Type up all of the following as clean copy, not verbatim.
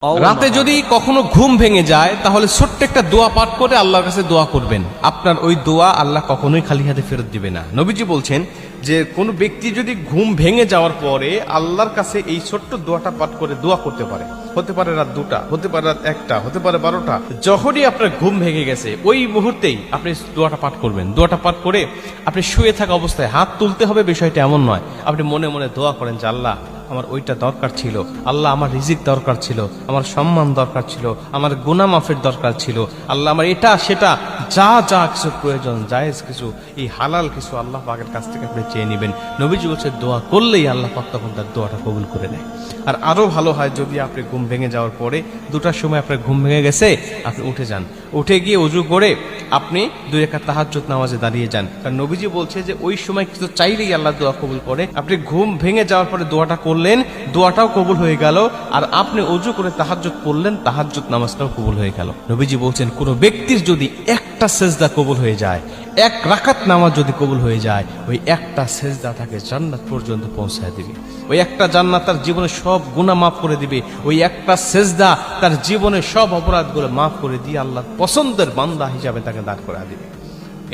রাতে যদি কখনো ঘুম ভেঙে যায় তাহলে ছোট্ট একটা দোয়া পাঠ করে আল্লাহর কাছে দোয়া করবেন। আপনার ওই দোয়া আল্লাহ কখনোই খালি হাতে ফেরত দিবে না। নবীজি বলছেন যে কোনো ব্যক্তি যদি ঘুম ভেঙে যাওয়ার পরে আল্লাহর কাছে এই ছোট্ট দোয়াটা পাঠ করে দোয়া করতে পারে, হতে পারে রাত 2টা, হতে পারে রাত 1টা, হতে পারে 12টা, যখনই আপনার ঘুম ভেঙে গেছে ওই মুহূর্তেই আপনি দোয়াটা পাঠ করবেন। দোয়াটা পাঠ করে আপনি শুয়ে থাকা অবস্থায় হাত তুলতে হবে, বিষয়টা এমন নয়। আপনি মনে মনে দোয়া করেন যে আল্লাহ আমার ওইটা দরকার ছিল, আল্লাহ আমার রিজিক দরকার ছিল, আমার সম্মান দরকার ছিল, আমার গুনাহ মাফের দরকার ছিল, আল্লাহ আমার এটা সেটা যা যা কিছু প্রয়োজন, জায়েজ কিছু, এই হালাল কিছু আল্লাহ পাকের কাছ থেকে আপনি চেয়ে নেবেন। নবীজি বলছে দোয়া করলেই আল্লাহ পাক তখন তার দোয়াটা কবুল করে নেয়। আর আরো ভালো হয় যদি আপনি ঘুম ভেঙে যাওয়ার পরে 2টার সময় আপনার ঘুম ভেঙে গেছে, আপনি উঠে যান, উঠে গিয়ে ওযু করে আপনি 2 রাকাত তাহাজ্জুদ নামাজে দাঁড়িয়ে যান। কারণ নবীজি বলছে যে ওই সময় কিছু চাইলেই আল্লাহ দোয়া কবুল করে। আপনি ঘুম ভেঙে যাওয়ার পরে দোয়াটা করলেন, দোয়াটাও কবুল হয়ে গেল, আর আপনি ওযু করে তাহাজ্জুদ পড়লেন, তাহাজ্জুদ নামাজটাও কবুল হয়ে গেল। নবীজি বলছেন কোনো ব্যক্তির যদি একটা সেজদা কবুল হয়ে যায়, 1 রাকাত নামাজ যদি কবুল হয়ে যায়, ওই একটা সেজদা তাকে জান্নাত পর্যন্ত পৌঁছায় দিবে। ওই একটা জান্নাত তার জীবনের সব গুনাহ মাফ করে দিবে। ওই একটা সেজদা তার জীবনের সব অপরাধগুলো মাফ করে দিয়ে আল্লাহর পছন্দের বান্দা হিসাবে তাকে দাঁড় করা দিবে।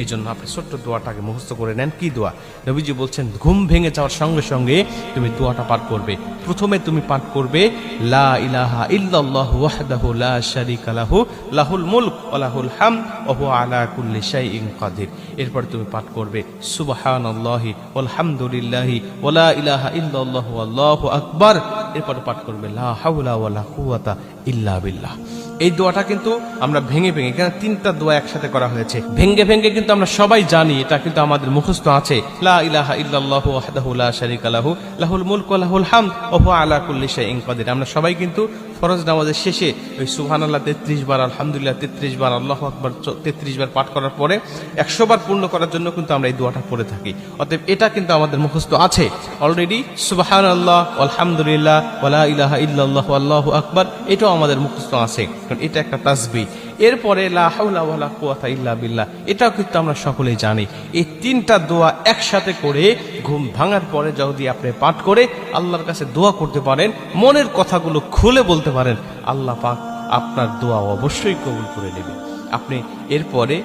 এই জন্য আপনি ছোট্ট দোয়াটাকে মুখস্থ করে নেন। কি দোয়া? নবীজি বলছেন ঘুম ভেঙে যাওয়ার সঙ্গে সঙ্গে তুমি দোয়াটা পাঠ করবে। প্রথমে তুমি পাঠ করবে লা ইলাহা ইল্লাল্লাহু ওয়াহদাহু লা শারীকা লাহু লাহুল মুলক ওয়া লাহুল হামদ ওয়া হুয়া আলা কুল্লি শাইইন কাদির। এরপর তুমি পাঠ করবে সুবহানাল্লাহি ওয়াল হামদুলিল্লাহি ওয়া লা ইলাহা ইল্লাল্লাহু আল্লাহু আকবার। এরপর পাঠ করবে লা হাওলা ওয়া লা কুওয়াতা ইল্লা বিল্লাহ। এই দোয়াটা কিন্তু আমরা ভেঙে ভেঙে, এখানে 3টা দোয়া একসাথে করা হয়েছে, ভেঙে ভেঙে কিন্তু আমরা সবাই জানি, এটা কিন্তু আমাদের মুখস্থ আছে। লা ইলাহা ইল্লাল্লাহু ওয়াহদাহু লা শারীকা লাহু লাহুল মুলক ওয়া লাহুল হামদ ওয়া হুয়া আলা কুল্লি শাইইন কাদির। আমরা সবাই কিন্তু ফরজ নামাজের শেষে ওই সুবহানাল্লাহ 33 বার, আলহামদুলিল্লাহ 33 বার, আল্লাহু আকবার 33 বার পাঠ করার পরে 100 বার পূর্ণ করার জন্য কিন্তু আমরা এই দোয়াটা পড়ে থাকি। অতএব এটা কিন্তু আমাদের মুখস্থ আছে অলরেডি। সুবহানাল্লাহ, আলহামদুলিল্লাহ, ওয়া লা ইলাহা ইল্লাল্লাহু আল্লাহু আকবার, এটাও আমাদের মুখস্থ আছে, কারণ এটা একটা তাসবিহ। এরপরে লা হাওলা ওয়া লা কুওয়াতা ইল্লা বিল্লাহ, এটাও কিন্তু আমরা সকলেই জানি। এই 3টা দোয়া একসাথে করে ঘুম ভাঙার পরে যদি আপনি পাঠ করে আল্লাহর কাছে দোয়া করতে পারেন, মনের কথাগুলো খুলে বলতে পারেন, আল্লাহ পাক আপনার দোয়া অবশ্যই কবুল করে নেবে। আপনি এরপরে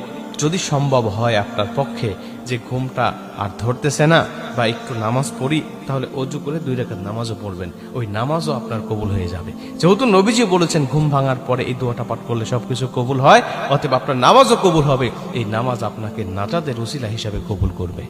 যদি সম্ভব হয় আপনার পক্ষে যে ঘুমটা আর ধরতেছে না বা একটু নামাজ পড়ি, তাহলে ওযু করে 2 রাকাত নামাজও পড়বেন, ওই নামাজও আপনার কবুল হয়ে যাবে। যেহেতু নবীজি বলেছেন ঘুম ভাঙার পরে এই দোয়াটা পাঠ করলে সবকিছু কবুল হয়, অতএব আপনার নামাজও কবুল হবে। এই নামাজ আপনাকে নাজাতের ওসিলা হিসাবে কবুল করবে।